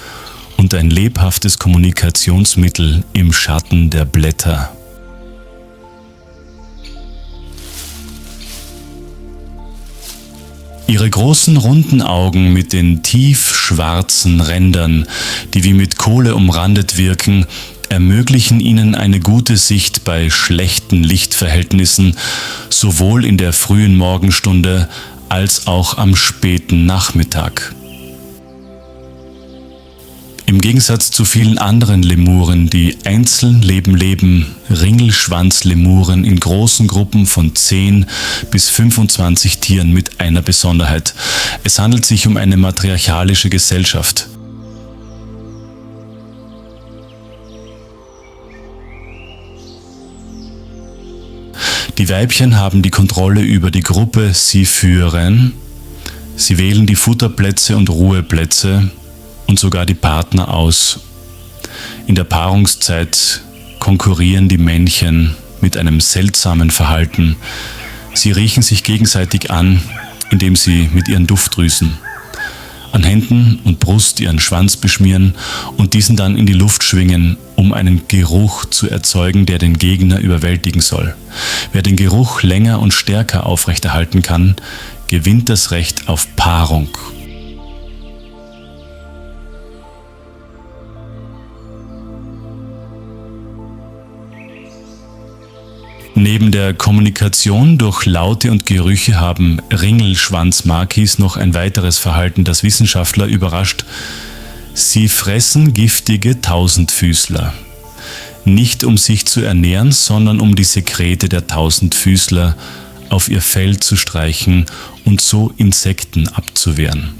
S1: und ein lebhaftes Kommunikationsmittel im Schatten der Blätter. Ihre großen runden Augen mit den tief schwarzen Rändern, die wie mit Kohle umrandet wirken, ermöglichen ihnen eine gute Sicht bei schlechten Lichtverhältnissen, sowohl in der frühen Morgenstunde als auch am späten Nachmittag. Im Gegensatz zu vielen anderen Lemuren, die einzeln leben Ringelschwanzlemuren in großen Gruppen von 10 bis 25 Tieren mit einer Besonderheit. Es handelt sich um eine matriarchalische Gesellschaft. Die Weibchen haben die Kontrolle über die Gruppe, sie führen, sie wählen die Futterplätze und Ruheplätze und sogar die Partner aus. In der Paarungszeit konkurrieren die Männchen mit einem seltsamen Verhalten. Sie riechen sich gegenseitig an, indem sie mit ihren Duftdrüsen an Händen und Brust ihren Schwanz beschmieren und diesen dann in die Luft schwingen, um einen Geruch zu erzeugen, der den Gegner überwältigen soll. Wer den Geruch länger und stärker aufrechterhalten kann, gewinnt das Recht auf Paarung. Neben der Kommunikation durch Laute und Gerüche haben Ringelschwanzmakis noch ein weiteres Verhalten, das Wissenschaftler überrascht. Sie fressen giftige Tausendfüßler. Nicht um sich zu ernähren, sondern um die Sekrete der Tausendfüßler auf ihr Fell zu streichen und so Insekten abzuwehren.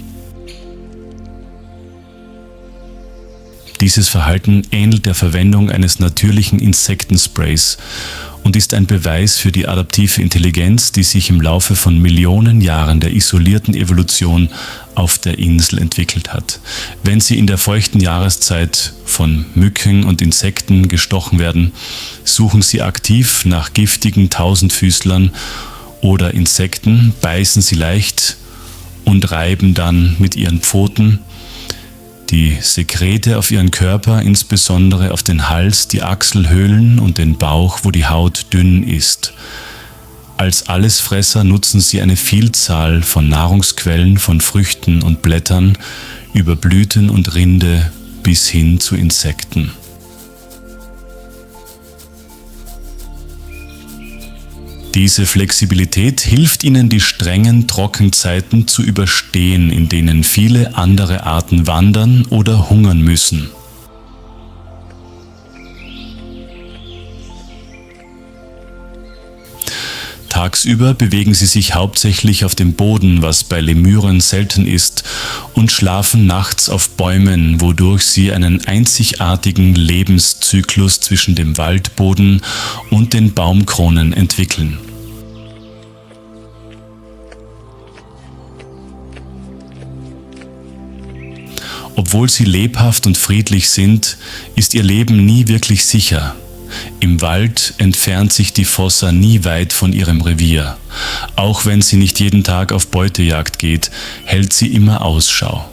S1: Dieses Verhalten ähnelt der Verwendung eines natürlichen Insektensprays und ist ein Beweis für die adaptive Intelligenz, die sich im Laufe von Millionen Jahren der isolierten Evolution auf der Insel entwickelt hat. Wenn sie in der feuchten Jahreszeit von Mücken und Insekten gestochen werden, suchen sie aktiv nach giftigen Tausendfüßlern oder Insekten, beißen sie leicht und reiben dann mit ihren Pfoten die Sekrete auf ihren Körper, insbesondere auf den Hals, die Achselhöhlen und den Bauch, wo die Haut dünn ist. Als Allesfresser nutzen sie eine Vielzahl von Nahrungsquellen, von Früchten und Blättern, über Blüten und Rinde bis hin zu Insekten. Diese Flexibilität hilft ihnen, die strengen Trockenzeiten zu überstehen, in denen viele andere Arten wandern oder hungern müssen. Tagsüber bewegen sie sich hauptsächlich auf dem Boden, was bei Lemüren selten ist, und schlafen nachts auf Bäumen, wodurch sie einen einzigartigen Lebenszyklus zwischen dem Waldboden und den Baumkronen entwickeln. Obwohl sie lebhaft und friedlich sind, ist ihr Leben nie wirklich sicher. Im Wald entfernt sich die Fossa nie weit von ihrem Revier. Auch wenn sie nicht jeden Tag auf Beutejagd geht, hält sie immer Ausschau.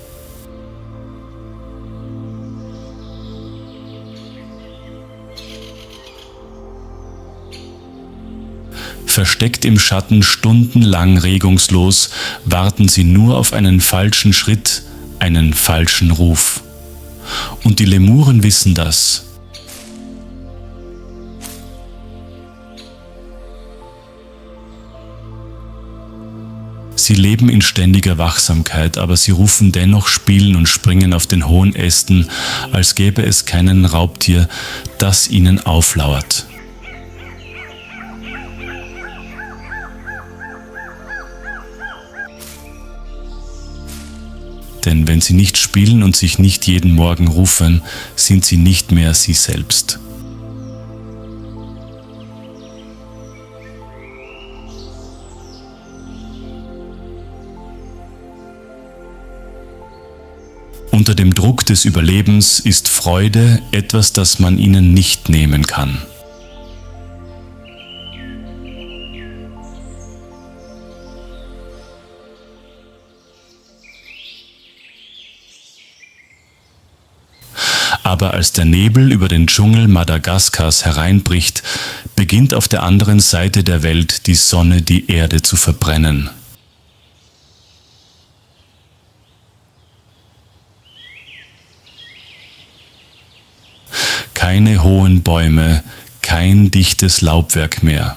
S1: Versteckt im Schatten stundenlang regungslos, warten sie nur auf einen falschen Schritt, einen falschen Ruf. Und die Lemuren wissen das. Sie leben in ständiger Wachsamkeit, aber sie rufen dennoch, spielen und springen auf den hohen Ästen, als gäbe es keinen Raubtier, das ihnen auflauert. Denn wenn sie nicht spielen und sich nicht jeden Morgen rufen, sind sie nicht mehr sie selbst. Unter dem Druck des Überlebens ist Freude etwas, das man ihnen nicht nehmen kann. Aber als der Nebel über den Dschungel Madagaskars hereinbricht, beginnt auf der anderen Seite der Welt die Sonne die Erde zu verbrennen. Keine hohen Bäume, kein dichtes Laubwerk mehr.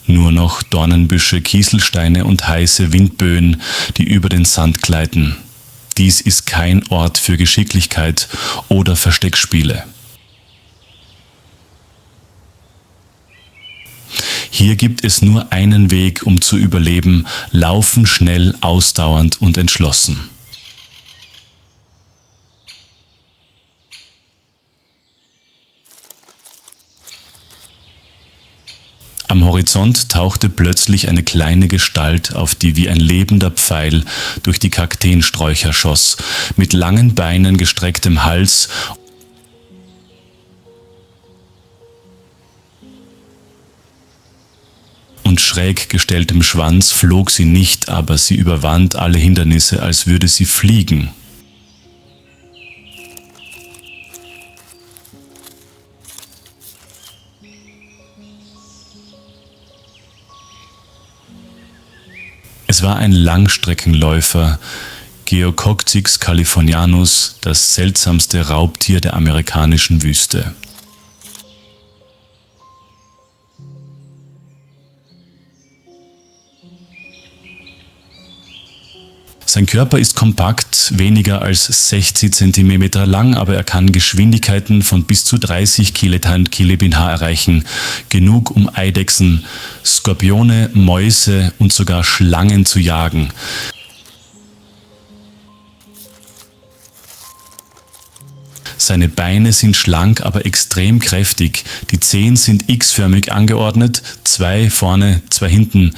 S1: Nur noch Dornenbüsche, Kieselsteine und heiße Windböen, die über den Sand gleiten. Dies ist kein Ort für Geschicklichkeit oder Versteckspiele. Hier gibt es nur einen Weg, um zu überleben: Laufen schnell, ausdauernd und entschlossen. Am Horizont tauchte plötzlich eine kleine Gestalt auf, die wie ein lebender Pfeil durch die Kakteensträucher schoss, mit langen Beinen, gestrecktem Hals und schräg gestelltem Schwanz flog sie nicht, aber sie überwand alle Hindernisse, als würde sie fliegen. Es war ein Langstreckenläufer, Geococcyx californianus, das seltsamste Raubtier der amerikanischen Wüste. Sein Körper ist kompakt, weniger als 60 cm lang, aber er kann Geschwindigkeiten von bis zu 30 km/h erreichen. Genug, um Eidechsen, Skorpione, Mäuse und sogar Schlangen zu jagen. Seine Beine sind schlank, aber extrem kräftig. Die Zehen sind X-förmig angeordnet, 2 vorne, 2 hinten,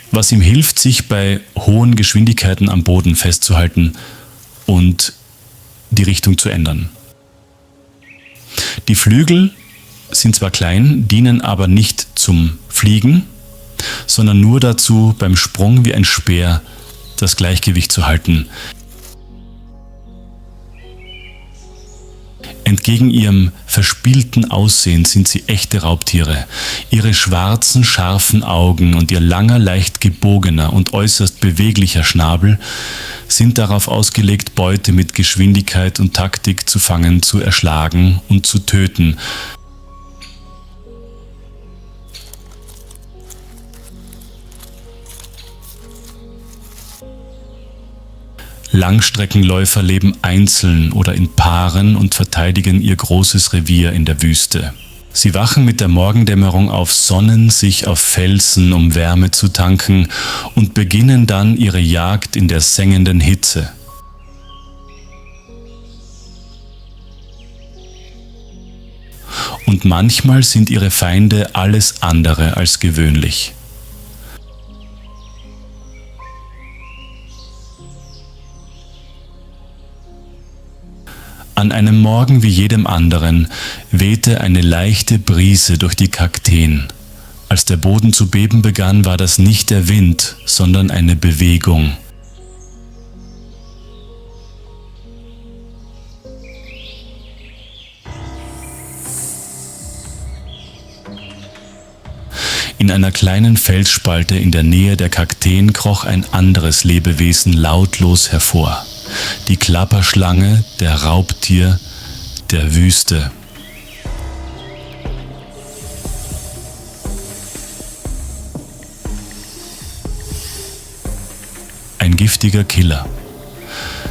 S1: was ihm hilft, sich bei hohen Geschwindigkeiten am Boden festzuhalten und die Richtung zu ändern. Die Flügel sind zwar klein, dienen aber nicht zum Fliegen, sondern nur dazu, beim Sprung wie ein Speer das Gleichgewicht zu halten. Entgegen ihrem verspielten Aussehen sind sie echte Raubtiere. Ihre schwarzen, scharfen Augen und ihr langer, leicht gebogener und äußerst beweglicher Schnabel sind darauf ausgelegt, Beute mit Geschwindigkeit und Taktik zu fangen, zu erschlagen und zu töten. Langstreckenläufer leben einzeln oder in Paaren und verteidigen ihr großes Revier in der Wüste. Sie wachen mit der Morgendämmerung auf, sonnen sich auf Felsen, um Wärme zu tanken, und beginnen dann ihre Jagd in der sengenden Hitze. Und manchmal sind ihre Feinde alles andere als gewöhnlich. An einem Morgen wie jedem anderen wehte eine leichte Brise durch die Kakteen. Als der Boden zu beben begann, war das nicht der Wind, sondern eine Bewegung. In einer kleinen Felsspalte in der Nähe der Kakteen kroch ein anderes Lebewesen lautlos hervor. Die Klapperschlange, der Raubtier der Wüste. Ein giftiger Killer.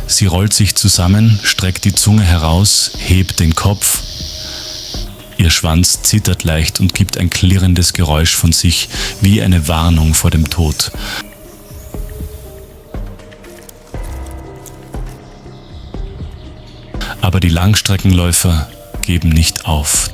S1: Sie rollt sich zusammen, streckt die Zunge heraus, hebt den Kopf. Ihr Schwanz zittert leicht und gibt ein klirrendes Geräusch von sich, wie eine Warnung vor dem Tod. Aber die Langstreckenläufer geben nicht auf.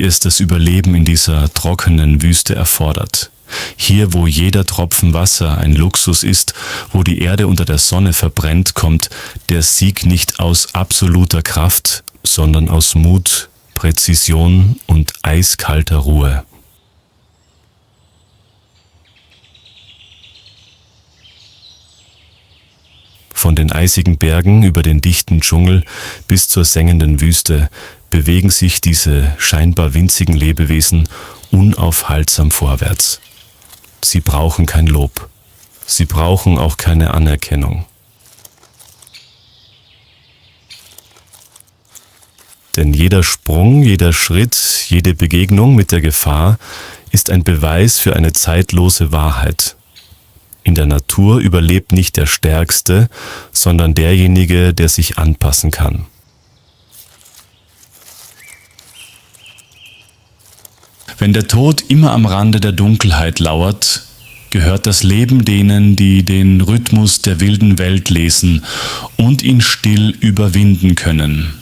S1: die es das Überleben in dieser trockenen Wüste erfordert. Hier, wo jeder Tropfen Wasser ein Luxus ist, wo die Erde unter der Sonne verbrennt, kommt der Sieg nicht aus absoluter Kraft, sondern aus Mut, Präzision und eiskalter Ruhe. Von den eisigen Bergen über den dichten Dschungel bis zur sengenden Wüste bewegen sich diese scheinbar winzigen Lebewesen unaufhaltsam vorwärts. Sie brauchen kein Lob. Sie brauchen auch keine Anerkennung. Denn jeder Sprung, jeder Schritt, jede Begegnung mit der Gefahr ist ein Beweis für eine zeitlose Wahrheit. In der Natur überlebt nicht der Stärkste, sondern derjenige, der sich anpassen kann. Wenn der Tod immer am Rande der Dunkelheit lauert, gehört das Leben denen, die den Rhythmus der wilden Welt lesen und ihn still überwinden können.